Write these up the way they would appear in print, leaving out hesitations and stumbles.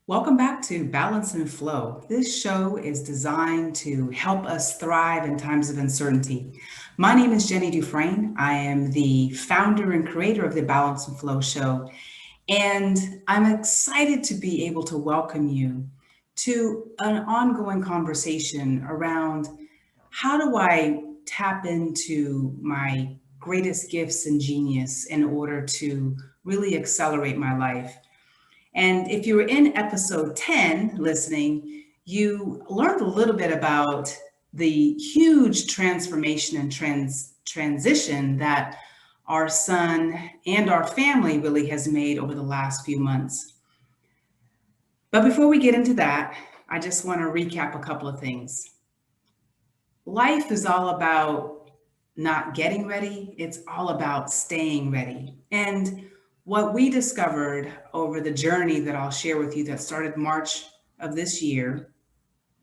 Welcome back to Balance and Flow. This show is designed to help us thrive in times of uncertainty. My name is Jenny DuFresne. I am the founder and creator of the Balance and Flow show, and I'm excited to be able to welcome you to an ongoing conversation around how do I tap into my greatest gifts and genius in order to really accelerate my life. And if you were in episode 10 listening, you learned a little bit about the huge transformation and transition that our son and our family really has made over the last few months. But before we get into that, I just want to recap a couple of things. Life is all about not getting ready, it's all about staying ready. And what we discovered over the journey that I'll share with you that started March of this year,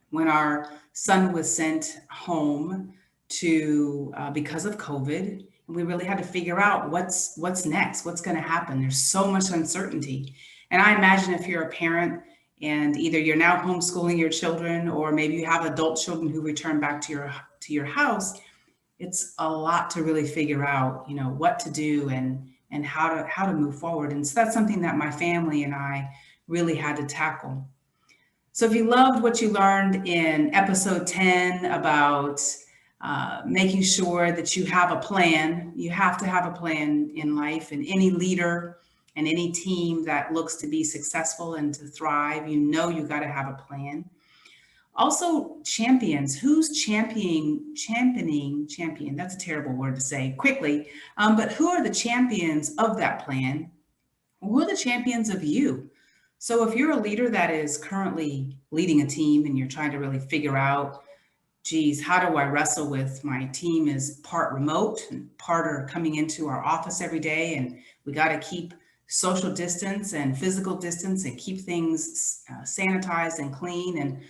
when our son was sent home to because of COVID, we really had to figure out what's next, what's going to happen. There's so much uncertainty, and I imagine if you're a parent and either you're now homeschooling your children or maybe you have adult children who return back to your house, it's a lot to really figure out, what to do and how to move forward. And so that's something that my family and I really had to tackle. So if you loved what you learned in episode 10 about making sure that you have a plan, you have to have a plan in life, and any leader and any team that looks to be successful and to thrive, you got to have a plan. Also, champions. Who's championing, that's a terrible word to say quickly, but who are the champions of that plan? Who are the champions of you? So if you're a leader that is currently leading a team and you're trying to really figure out, geez, how do I wrestle with my team is part remote and part are coming into our office every day, and we got to keep social distance and physical distance and keep things sanitized and clean. And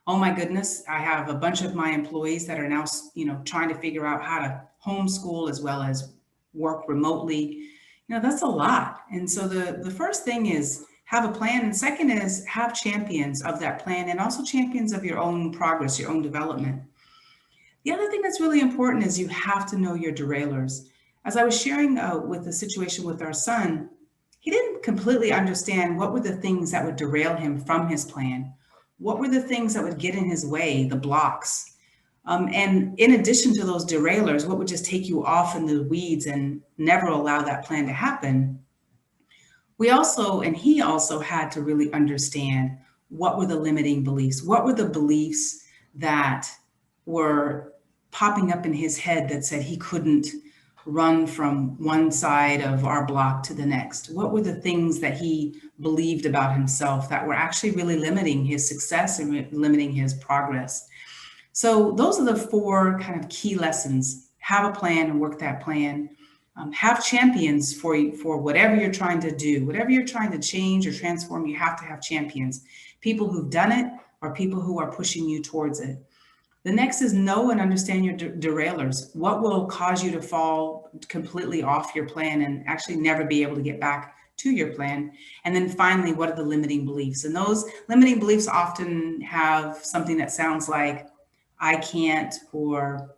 oh my goodness, I have a bunch of my employees that are now, trying to figure out how to homeschool as well as work remotely. That's a lot. And so the first thing is have a plan. And second is have champions of that plan and also champions of your own progress, your own development. The other thing that's really important is you have to know your derailers. As I was sharing with the situation with our son, he didn't completely understand what were the things that would derail him from his plan. What were the things that would get in his way, the blocks? And in addition to those derailers, what would just take you off in the weeds and never allow that plan to happen? He also had to really understand what were the limiting beliefs? What were the beliefs that were popping up in his head that said he couldn't run from one side of our block to the next? What were the things that he believed about himself that were actually really limiting his success and limiting his progress? So those are the four kind of key lessons. Have a plan and work that plan. Have champions for whatever you're trying to do, whatever you're trying to change or transform. You have to have champions, people who've done it or people who are pushing you towards it. The next is know and understand your derailers. What will cause you to fall completely off your plan and actually never be able to get back to your plan? And then finally, what are the limiting beliefs? And those limiting beliefs often have something that sounds like I can't, or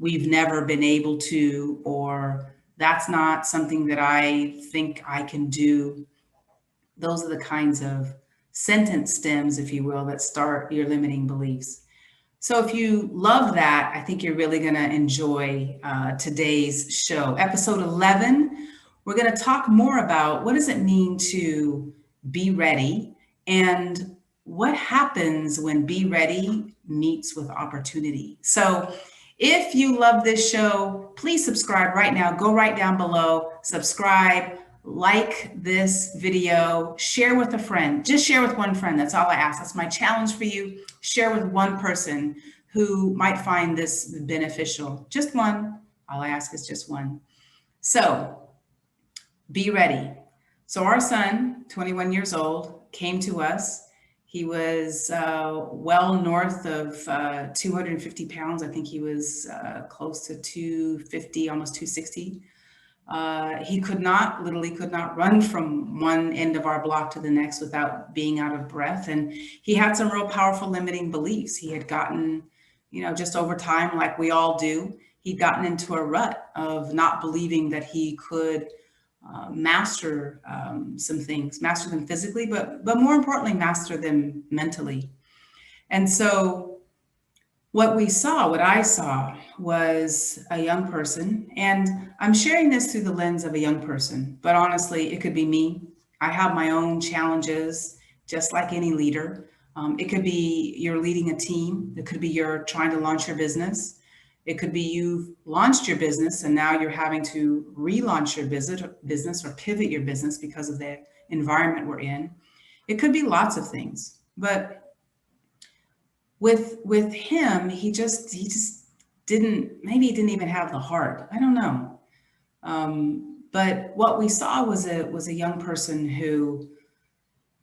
we've never been able to, or that's not something that I think I can do. Those are the kinds of sentence stems, if you will, that start your limiting beliefs. So if you love that, I think you're really going to enjoy today's show. Episode 11, we're going to talk more about what does it mean to be ready and what happens when be ready meets with opportunity. So if you love this show, please subscribe right now. Go right down below, subscribe, like this video, share with a friend. Just share with one friend. That's all I ask. That's my challenge for you. Share with one person who might find this beneficial. Just one. All I ask is just one. So be ready. So our son, 21 years old, came to us. He was well north of 250 pounds. I think he was close to 250, almost 260. He literally could not run from one end of our block to the next without being out of breath. And he had some real powerful limiting beliefs. He had gotten, just over time, like we all do, he'd gotten into a rut of not believing that he could master some things, master them physically, but more importantly, master them mentally. And so what I saw was a young person, and I'm sharing this through the lens of a young person, but honestly, it could be me. I have my own challenges, just like any leader. It could be you're leading a team. It could be you're trying to launch your business. It could be you've launched your business and now you're having to relaunch your business or pivot your business because of the environment we're in. It could be lots of things, but with him, he just didn't, maybe he didn't even have the heart. I don't know. But what we saw was a young person who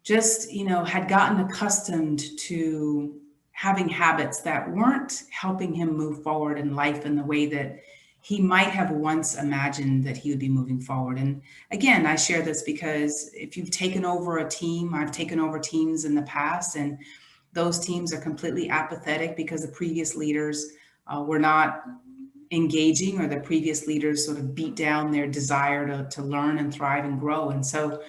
just, had gotten accustomed to having habits that weren't helping him move forward in life in the way that he might have once imagined that he would be moving forward. And again, I share this because if you've taken over a team, I've taken over teams in the past, and those teams are completely apathetic because the previous leaders were not engaging, or the previous leaders sort of beat down their desire to learn and thrive and grow. And so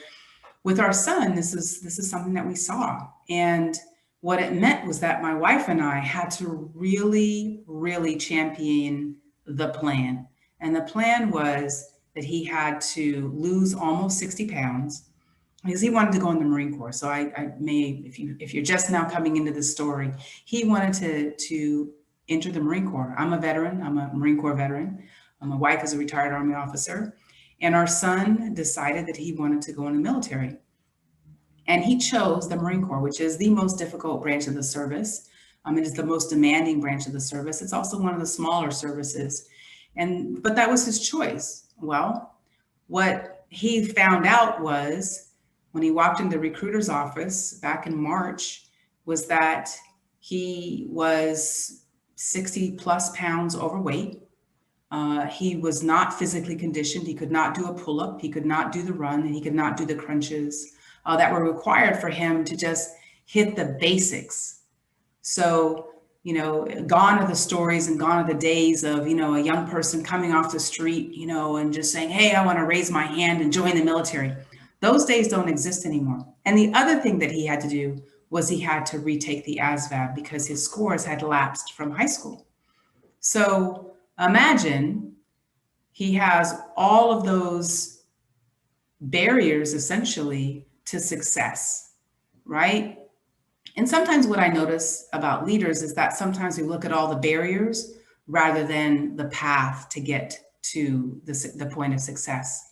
with our son, this is something that we saw. And what it meant was that my wife and I had to really, really champion the plan. And the plan was that he had to lose almost 60 pounds because he wanted to go in the Marine Corps. So I may, if you're just now coming into the story, he wanted to enter the Marine Corps. I'm a veteran. I'm a Marine Corps veteran. My wife is a retired Army officer. And our son decided that he wanted to go in the military. And he chose the Marine Corps, which is the most difficult branch of the service. It is the most demanding branch of the service. It's also one of the smaller services. But that was his choice. Well, what he found out was when he walked into the recruiter's office back in March was that he was 60 plus pounds overweight. He was not physically conditioned. He could not do a pull-up. He could not do the run, and he could not do the crunches that were required for him to just hit the basics. So, gone are the stories and gone are the days of, a young person coming off the street, and just saying, hey, I want to raise my hand and join the military. Those days don't exist anymore. And the other thing that he had to do was he had to retake the ASVAB because his scores had lapsed from high school. So imagine he has all of those barriers essentially to success, right? And sometimes what I notice about leaders is that sometimes we look at all the barriers rather than the path to get to the point of success.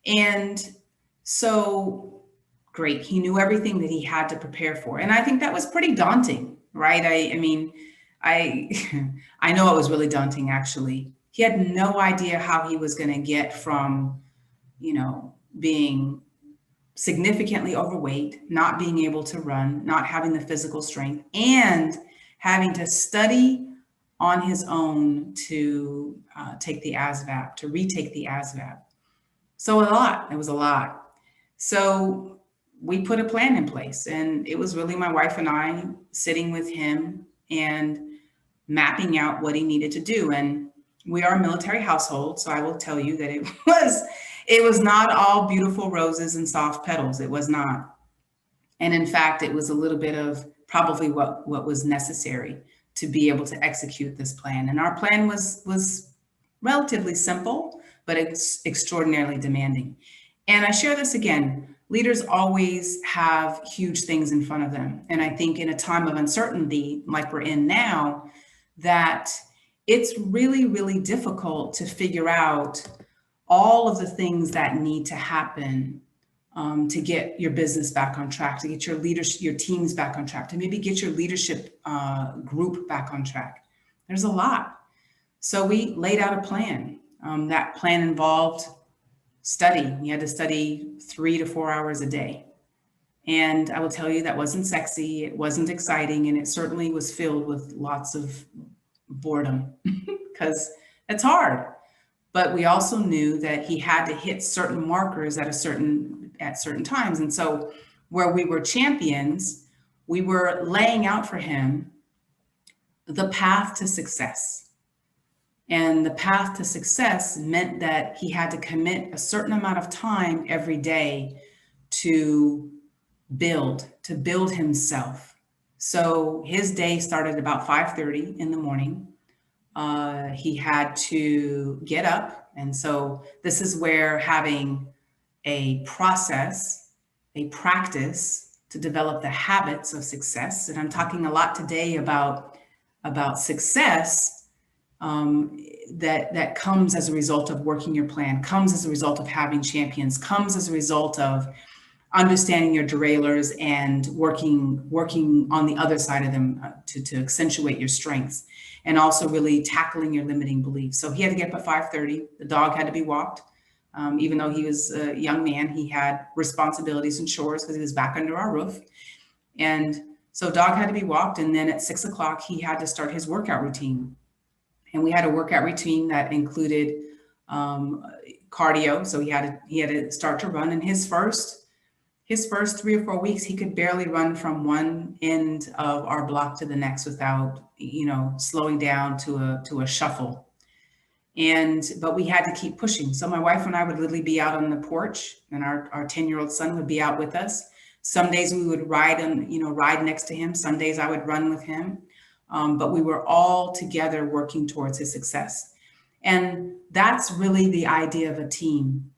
And so, great, he knew everything that he had to prepare for. And I think that was pretty daunting, right? I know it was really daunting, actually. He had no idea how he was going to get from, being significantly overweight, not being able to run, not having the physical strength, and having to study on his own to take the ASVAB, to retake the ASVAB. So it was a lot. So we put a plan in place, and it was really my wife and I sitting with him and mapping out what he needed to do. And we are a military household, so I will tell you that it was not all beautiful roses and soft petals. It was not. And in fact, it was a little bit of probably what was necessary to be able to execute this plan. And our plan was relatively simple, but it's extraordinarily demanding. And I share this again, leaders always have huge things in front of them. And I think in a time of uncertainty like we're in now, that it's really, really difficult to figure out all of the things that need to happen to get your business back on track, to get your leadership, your teams back on track, to maybe get your leadership group back on track. There's a lot. So we laid out a plan. That plan involved study. You had to study 3 to 4 hours a day. And I will tell you that wasn't sexy, it wasn't exciting, and it certainly was filled with lots of boredom because it's hard. but we also knew that he had to hit certain markers at certain times. And so where we were champions, we were laying out for him the path to success. And the path to success meant that he had to commit a certain amount of time every day to build himself. So his day started about 5:30 in the morning. He had to get up. And so this is where having a process, a practice to develop the habits of success. And I'm talking a lot today about success, that comes as a result of working your plan, comes as a result of having champions, comes as a result of understanding your derailers and working on the other side of them, to accentuate your strengths, and also really tackling your limiting beliefs. So he had to get up at 5:30. The dog had to be walked. Even though he was a young man, he had responsibilities and chores because he was back under our roof. And so dog had to be walked. And then at 6 o'clock, he had to start his workout routine. And we had a workout routine that included cardio. So he had to start to run. And his first 3 or 4 weeks, he could barely run from one end of our block to the next without, slowing down to a shuffle. But we had to keep pushing. So my wife and I would literally be out on the porch, and our 10-year-old son would be out with us. Some days we would ride next to him. Some days I would run with him. But we were all together working towards his success. And that's really the idea of a team.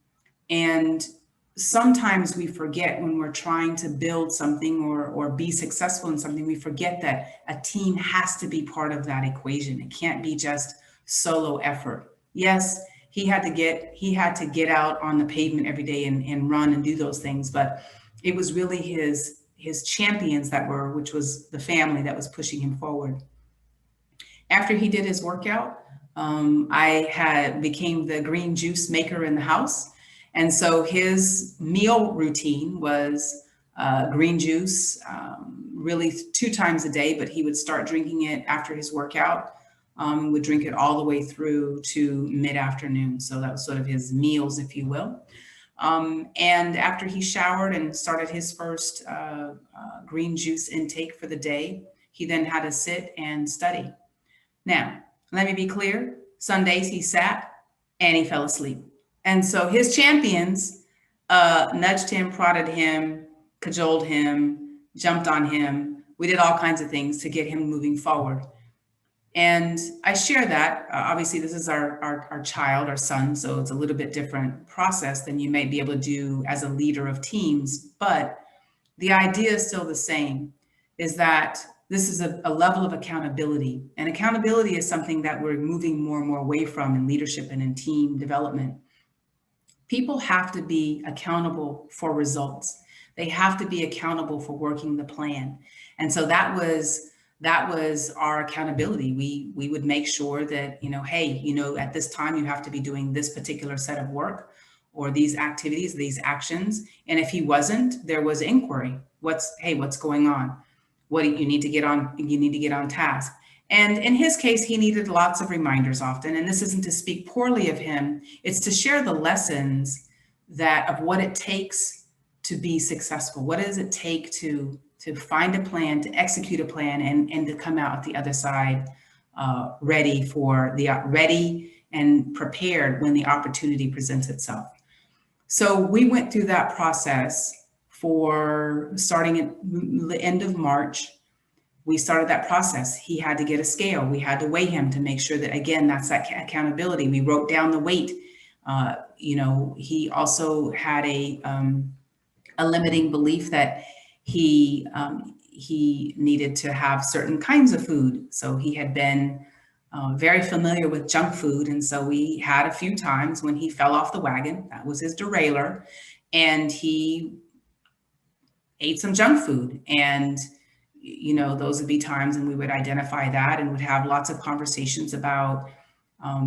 And sometimes we forget when we're trying to build something or be successful in something, we forget that a team has to be part of that equation. It can't be just solo effort. Yes, he had to get out on the pavement every day and run and do those things, but it was really his champions which was the family, that was pushing him forward. After he did his workout, I became the green juice maker in the house. And so his meal routine was green juice, really 2 times a day, but he would start drinking it after his workout, would drink it all the way through to mid-afternoon. So that was sort of his meals, if you will. And after he showered and started his first green juice intake for the day, he then had to sit and study. Now, let me be clear. Sundays he sat and he fell asleep. And so his champions nudged him, prodded him, cajoled him, jumped on him. We did all kinds of things to get him moving forward. And I share that. Obviously, this is our child, our son, so it's a little bit different process than you may be able to do as a leader of teams. But the idea is still the same, is that this is a level of accountability. And accountability is something that we're moving more and more away from in leadership and in team development. People have to be accountable for results. They have to be accountable for working the plan. And so that was our accountability. We would make sure that, hey, at this time you have to be doing this particular set of work or these activities, these actions. And if he wasn't, there was inquiry. What's going on? What do you need to get on? You need to get on task. And in his case, he needed lots of reminders often. And this isn't to speak poorly of him. It's to share the lessons of what it takes to be successful. What does it take to find a plan, to execute a plan, and to come out at the other side ready and prepared when the opportunity presents itself. So we went through that process for starting at the end of March. We started that process. He had to get a scale. We had to weigh him to make sure that, again, that's that accountability. We wrote down the weight. He also had a limiting belief that he needed to have certain kinds of food. So he had been very familiar with junk food. And so we had a few times when he fell off the wagon. That was his derailer. And he ate some junk food. And those would be times, and we would identify that and would have lots of conversations about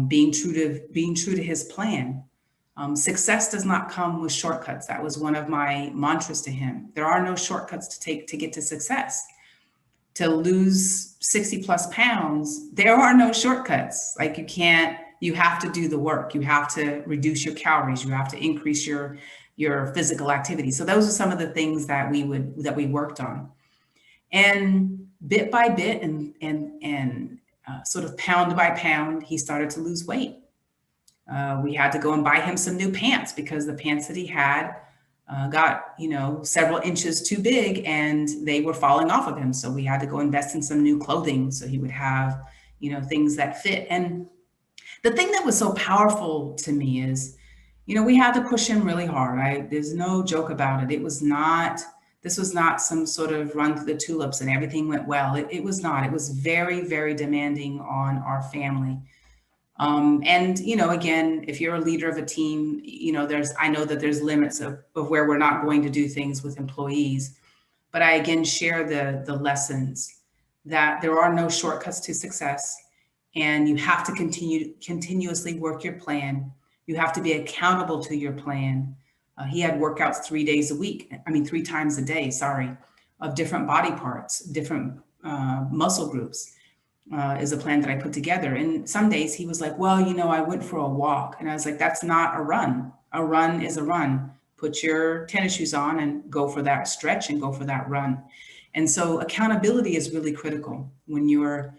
being true to his plan. Success does not come with shortcuts. That was one of my mantras to him. There are no shortcuts to take to get to success. To lose 60 plus pounds, there are no shortcuts. Like you can't You have to do the work. You have to reduce your calories. You have to increase your physical activity. So those are some of the things that we worked on. And bit by bit and sort of pound by pound, he started to lose weight. We had to go and buy him some new pants because the pants that he had got, several inches too big and they were falling off of him. So we had to go invest in some new clothing so he would have, things that fit. And the thing that was so powerful to me is, we had to push him really hard. There's no joke about it. This was not some sort of run through the tulips and everything went well. It was not. It was very, very demanding on our family. And, again, if you're a leader of a team, I know that there's limits of where we're not going to do things with employees. But I, again, share the lessons that there are no shortcuts to success. And you have to continuously work your plan. You have to be accountable to your plan. He had workouts 3 days a week. 3 times a day, of different body parts, different muscle groups. Is a plan that I put together. And some days he was like, well, I went for a walk. And I was like, that's not a run. A run is a run. Put your tennis shoes on and go for that stretch and go for that run. And so accountability is really critical when you're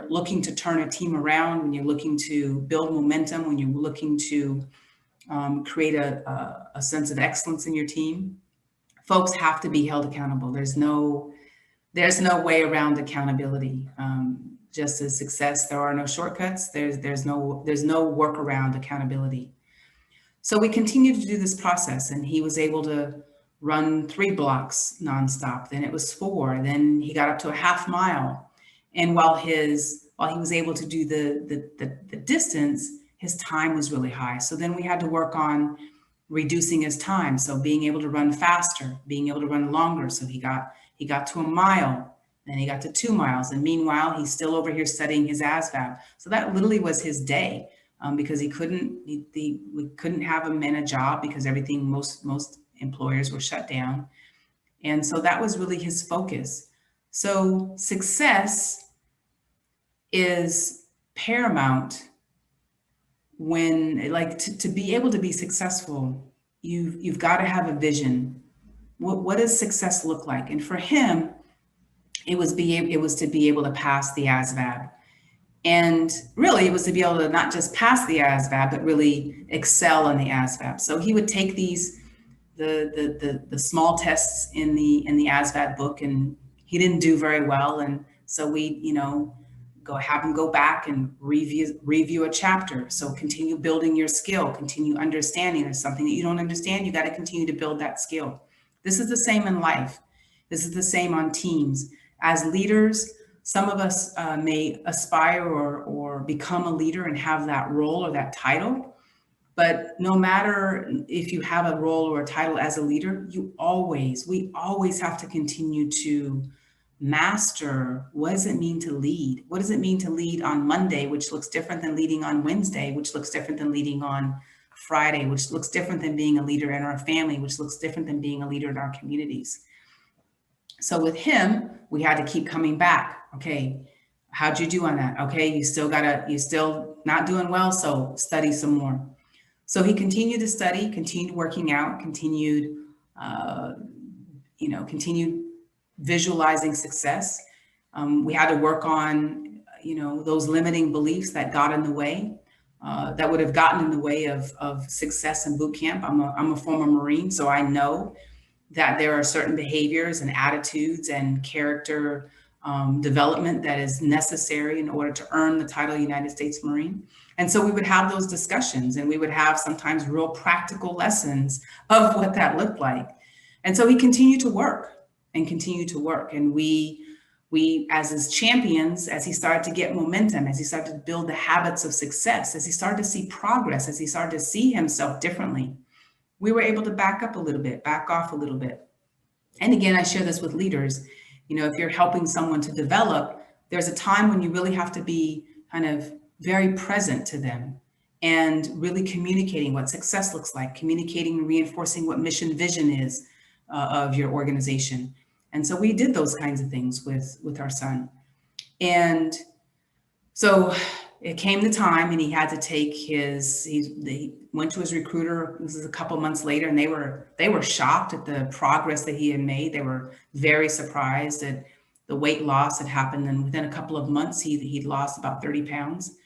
looking to turn a team around, when you're looking to build momentum, when you're looking to create a sense of excellence in your team. Folks have to be held accountable. There's no way around accountability. Just as success, there are no shortcuts. There's no workaround accountability. So we continued to do this process, and he was able to run 3 blocks nonstop. Then it was 4. Then he got up to a half mile. And while he was able to do the distance, his time was really high. So then we had to work on reducing his time. So being able to run faster, being able to run longer. So he got to a mile, then he got to 2 miles. And meanwhile, he's still over here studying his ASVAB. So that literally was his day because we couldn't have him in a job because most employers were shut down. And so that was really his focus. So success is paramount when, to be able to be successful, you've got to have a vision. What does success look like? And for him, it was to be able to pass the ASVAB. And really, it was to be able to not just pass the ASVAB, but really excel on the ASVAB. So he would take the small tests in the ASVAB book, and he didn't do very well. And so we, have him go back and review a chapter. So continue building your skill, continue understanding. There's something that you don't understand, you got to continue to build that skill. This is the same in life. This is the same on teams. As leaders, some of us may aspire or become a leader and have that role or that title. But no matter if you have a role or a title as a leader, we always have to continue to master what does it mean to lead? What does it mean to lead on Monday, which looks different than leading on Wednesday, which looks different than leading on Friday, which looks different than being a leader in our family, which looks different than being a leader in our communities. So with him, we had to keep coming back. Okay, how'd you do on that? Okay, you still not doing well, so study some more. So he continued to study, continued working out, continued visualizing success. We had to work on, those limiting beliefs that got in the way, that would have gotten in the way of success in boot camp. I'm a former Marine, so I know that there are certain behaviors and attitudes and character development that is necessary in order to earn the title United States Marine. And so we would have those discussions, and we would have sometimes real practical lessons of what that looked like. And so he continued to work. And we, as his champions, as he started to get momentum, as he started to build the habits of success, as he started to see progress, as he started to see himself differently, we were able to back off a little bit. And again, I share this with leaders. If you're helping someone to develop, there's a time when you really have to be kind of very present to them and really communicating what success looks like, communicating and reinforcing what mission vision is of your organization. And so we did those kinds of things with our son. And so it came the time, and he had to take they went to his recruiter. This is a couple months later, and they were shocked at the progress that he had made. They were very surprised at the weight loss that happened. And within a couple of months, he'd lost about 30 pounds,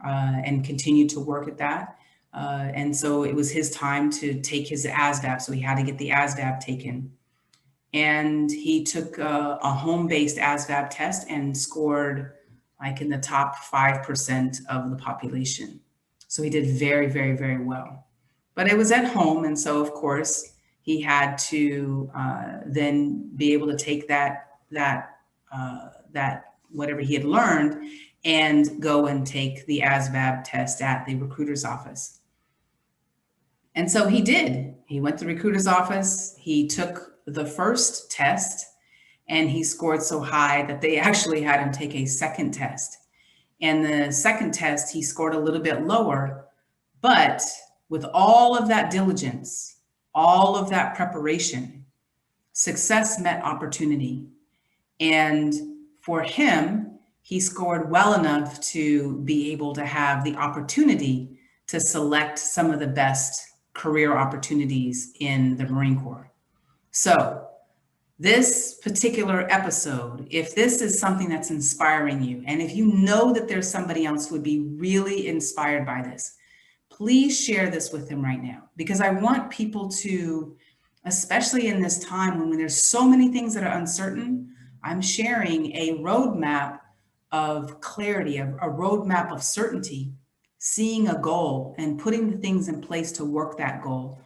and continued to work at that. And so it was his time to take his ASVAB. So he had to get the ASVAB taken. And he took a home-based ASVAB test and scored like in the top 5% of the population. So he did very, very, very well. But it was at home. And so, of course, he had to then be able to take that whatever he had learned and go and take the ASVAB test at the recruiter's office. And so he did. He went to the recruiter's office. He took the first test, and he scored so high that they actually had him take a second test. And the second test, he scored a little bit lower, but with all of that diligence, all of that preparation, success met opportunity. And for him, he scored well enough to be able to have the opportunity to select some of the best career opportunities in the Marine Corps. So this particular episode, if this is something that's inspiring you, and if you know that there's somebody else who would be really inspired by this, please share this with them right now, because I want people to, especially in this time when there's so many things that are uncertain, I'm sharing a roadmap of clarity, a roadmap of certainty, seeing a goal and putting the things in place to work that goal,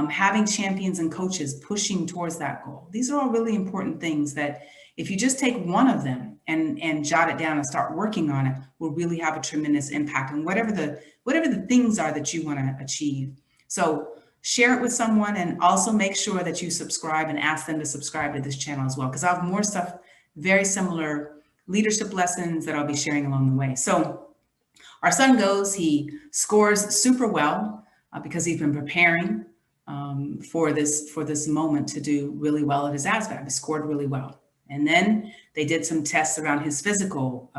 having champions and coaches pushing towards that goal. These are all really important things that if you just take one of them and jot it down and start working on it, will really have a tremendous impact on whatever the things are that you want to achieve. So share it with someone, and also make sure that you subscribe and ask them to subscribe to this channel as well, because I'll have more stuff, very similar leadership lessons that I'll be sharing along the way. So our son goes, he scores super well because he's been preparing for this moment to do really well at his ASVAB. He scored really well. And then they did some tests around his physical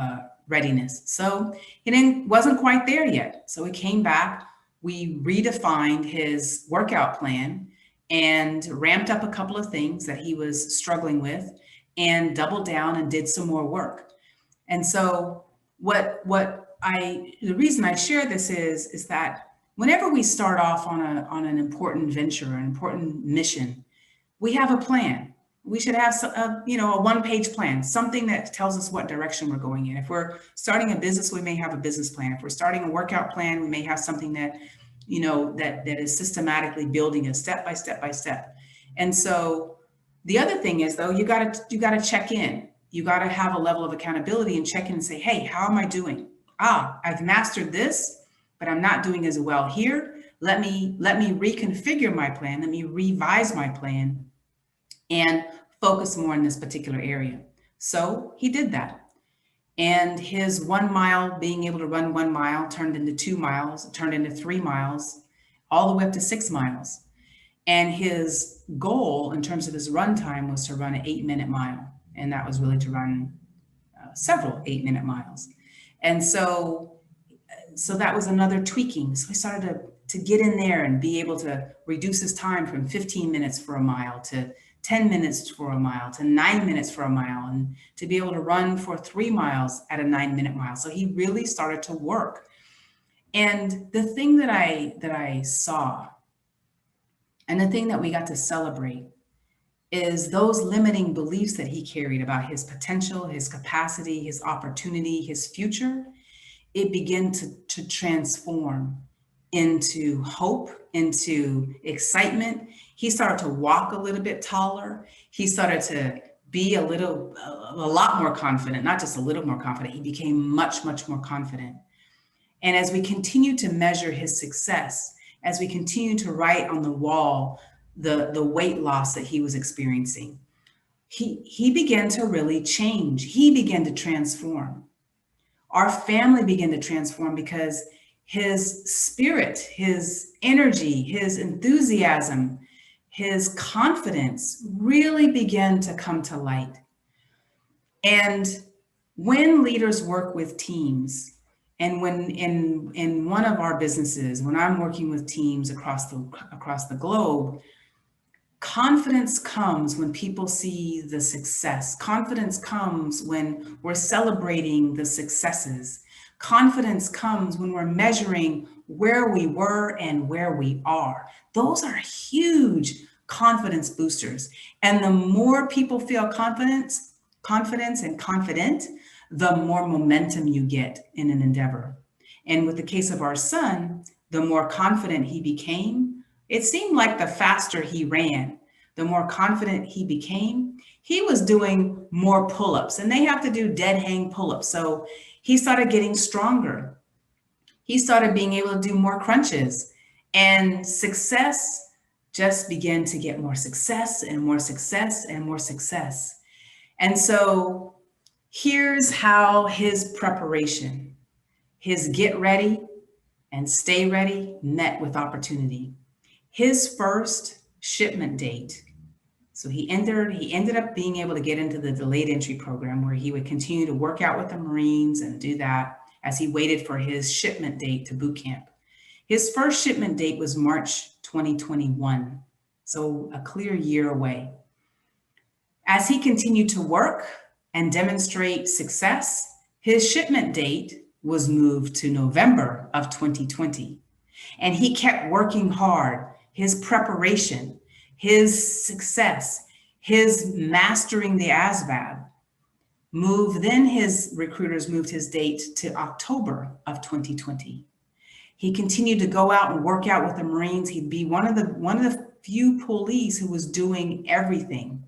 readiness. So he wasn't quite there yet. So he came back. We redefined his workout plan and ramped up a couple of things that he was struggling with, and doubled down and did some more work. And so the reason I share this is that whenever we start off on an important venture, an important mission, we have a plan. We should have a one-page plan, something that tells us what direction we're going in. If we're starting a business, we may have a business plan. If we're starting a workout plan, we may have something that is systematically building us step by step by step. And so the other thing is, though, you got to check in. You got to have a level of accountability and check in and say, hey, how am I doing? I've mastered this, but I'm not doing as well here. Let me reconfigure my plan. Let me revise my plan and focus more in this particular area. So he did that. And his 1 mile, being able to run 1 mile, turned into 2 miles, turned into 3 miles, all the way up to 6 miles. And his goal in terms of his run time was to run an 8-minute mile. And that was really to run several 8-minute miles. And so that was another tweaking. So he started to get in there and be able to reduce his time from 15 minutes for a mile to 10 minutes for a mile to 9 minutes for a mile, and to be able to run for 3 miles at a 9-minute mile. So he really started to work. And the thing that I saw, and the thing that we got to celebrate, is those limiting beliefs that he carried about his potential, his capacity, his opportunity, his future. It began to transform into hope, into excitement. He started to walk a little bit taller. He started to be a lot more confident, not just a little more confident. He became much, much more confident. And as we continue to measure his success, as we continue to write on the wall the weight loss that he was experiencing, he began to really change. He began to transform. Our family began to transform because his spirit, his energy, his enthusiasm, his confidence really began to come to light. And when leaders work with teams, And when in one of our businesses, when I'm working with teams across the globe, confidence comes when people see the success. Confidence comes when we're celebrating the successes. Confidence comes when we're measuring where we were and where we are. Those are huge confidence boosters. And the more people feel confidence and confident, the more momentum you get in an endeavor. And with the case of our son, the more confident he became, it seemed like the faster he ran, the more confident he became. He was doing more pull-ups, and they have to do dead hang pull-ups. So he started getting stronger. He started being able to do more crunches, and success just began to get more success and more success and more success. And so here's how his preparation, his get ready and stay ready met with opportunity. His first shipment date, so he ended up being able to get into the delayed entry program, where he would continue to work out with the Marines and do that as he waited for his shipment date to boot camp. His first shipment date was March 2021, so a clear year away. As he continued to work and demonstrate success, his shipment date was moved to November of 2020. And he kept working hard. His preparation, his success, his mastering the ASVAB then his recruiters moved his date to October of 2020. He continued to go out and work out with the Marines. He'd be one of the few police who was doing everything,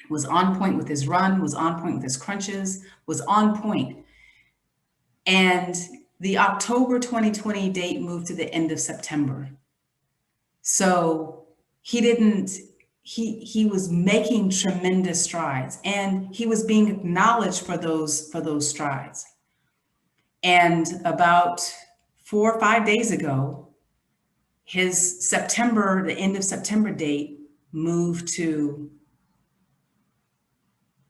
was on point with his run, was on point with his crunches, was on point. And the October 2020 date moved to the end of September. So he was making tremendous strides, and he was being acknowledged for those strides. And about 4 or 5 days ago, the end of September date moved to,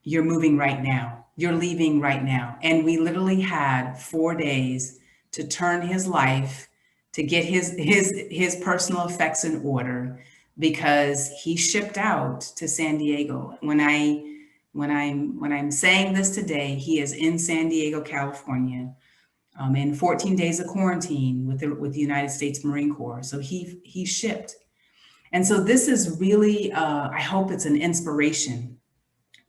you're moving right now, you're leaving right now. And we literally had 4 days to turn his life, to get his personal effects in order, because he shipped out to San Diego. When I'm saying this today, he is in San Diego, California, in 14 days of quarantine with the United States Marine Corps. So he shipped. And so this is really, I hope it's an inspiration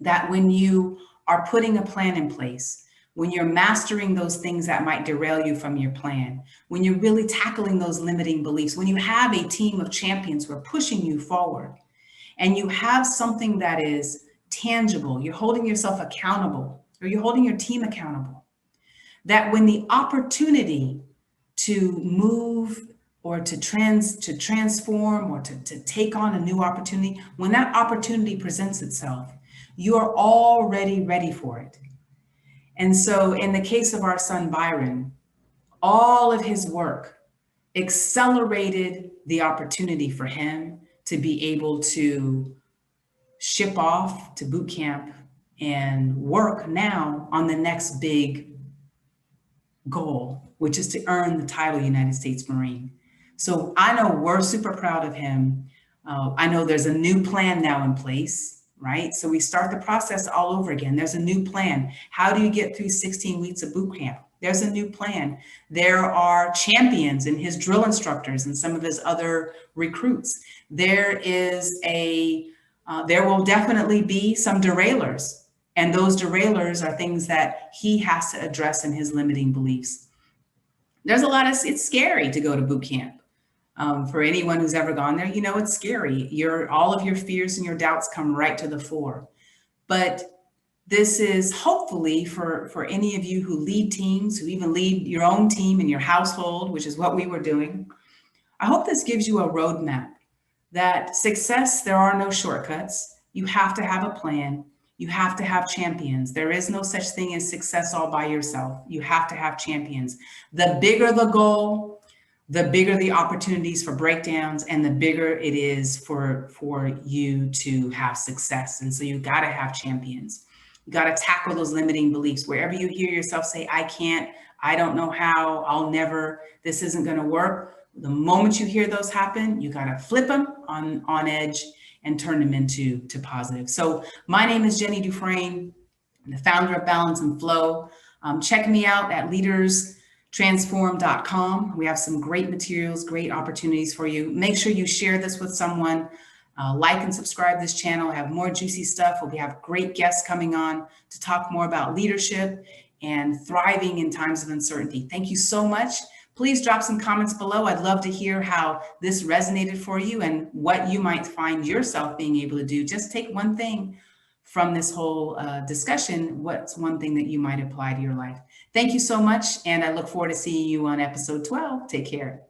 that when you are putting a plan in place, when you're mastering those things that might derail you from your plan, when you're really tackling those limiting beliefs, when you have a team of champions who are pushing you forward, and you have something that is tangible, you're holding yourself accountable, or you're holding your team accountable, that when the opportunity to move or to transform or to take on a new opportunity, when that opportunity presents itself, you are already ready for it. And so in the case of our son, Byron, all of his work accelerated the opportunity for him to be able to ship off to boot camp and work now on the next big goal, which is to earn the title United States Marine. So I know we're super proud of him. I know there's a new plan now in place, right? So we start the process all over again. There's a new plan. How do you get through 16 weeks of boot camp? There's a new plan. There are champions and his drill instructors and some of his other recruits. There will definitely be some derailers. And those derailers are things that he has to address in his limiting beliefs. It's scary to go to boot camp. For anyone who's ever gone there, it's scary. All of your fears and your doubts come right to the fore. But this is hopefully for any of you who lead teams, who even lead your own team in your household, which is what we were doing. I hope this gives you a roadmap that success, there are no shortcuts. You have to have a plan. You have to have champions. There is no such thing as success all by yourself. You have to have champions. The bigger the goal, the bigger the opportunities for breakdowns, and the bigger it is for you to have success. And so you've got to have champions. You got to tackle those limiting beliefs. Wherever you hear yourself say, I can't, I don't know how, I'll never, this isn't going to work. The moment you hear those happen, you got to flip them on edge and turn them into positive. So my name is Jenny DuFresne, the founder of Balance and Flow. Check me out at leaderstransform.com. We have some great materials, great opportunities for you. Make sure you share this with someone. Like and subscribe this channel. I have more juicy stuff. We have great guests coming on to talk more about leadership and thriving in times of uncertainty. Thank you so much. Please drop some comments below. I'd love to hear how this resonated for you and what you might find yourself being able to do. Just take one thing from this whole discussion. What's one thing that you might apply to your life? Thank you so much. And I look forward to seeing you on episode 12. Take care.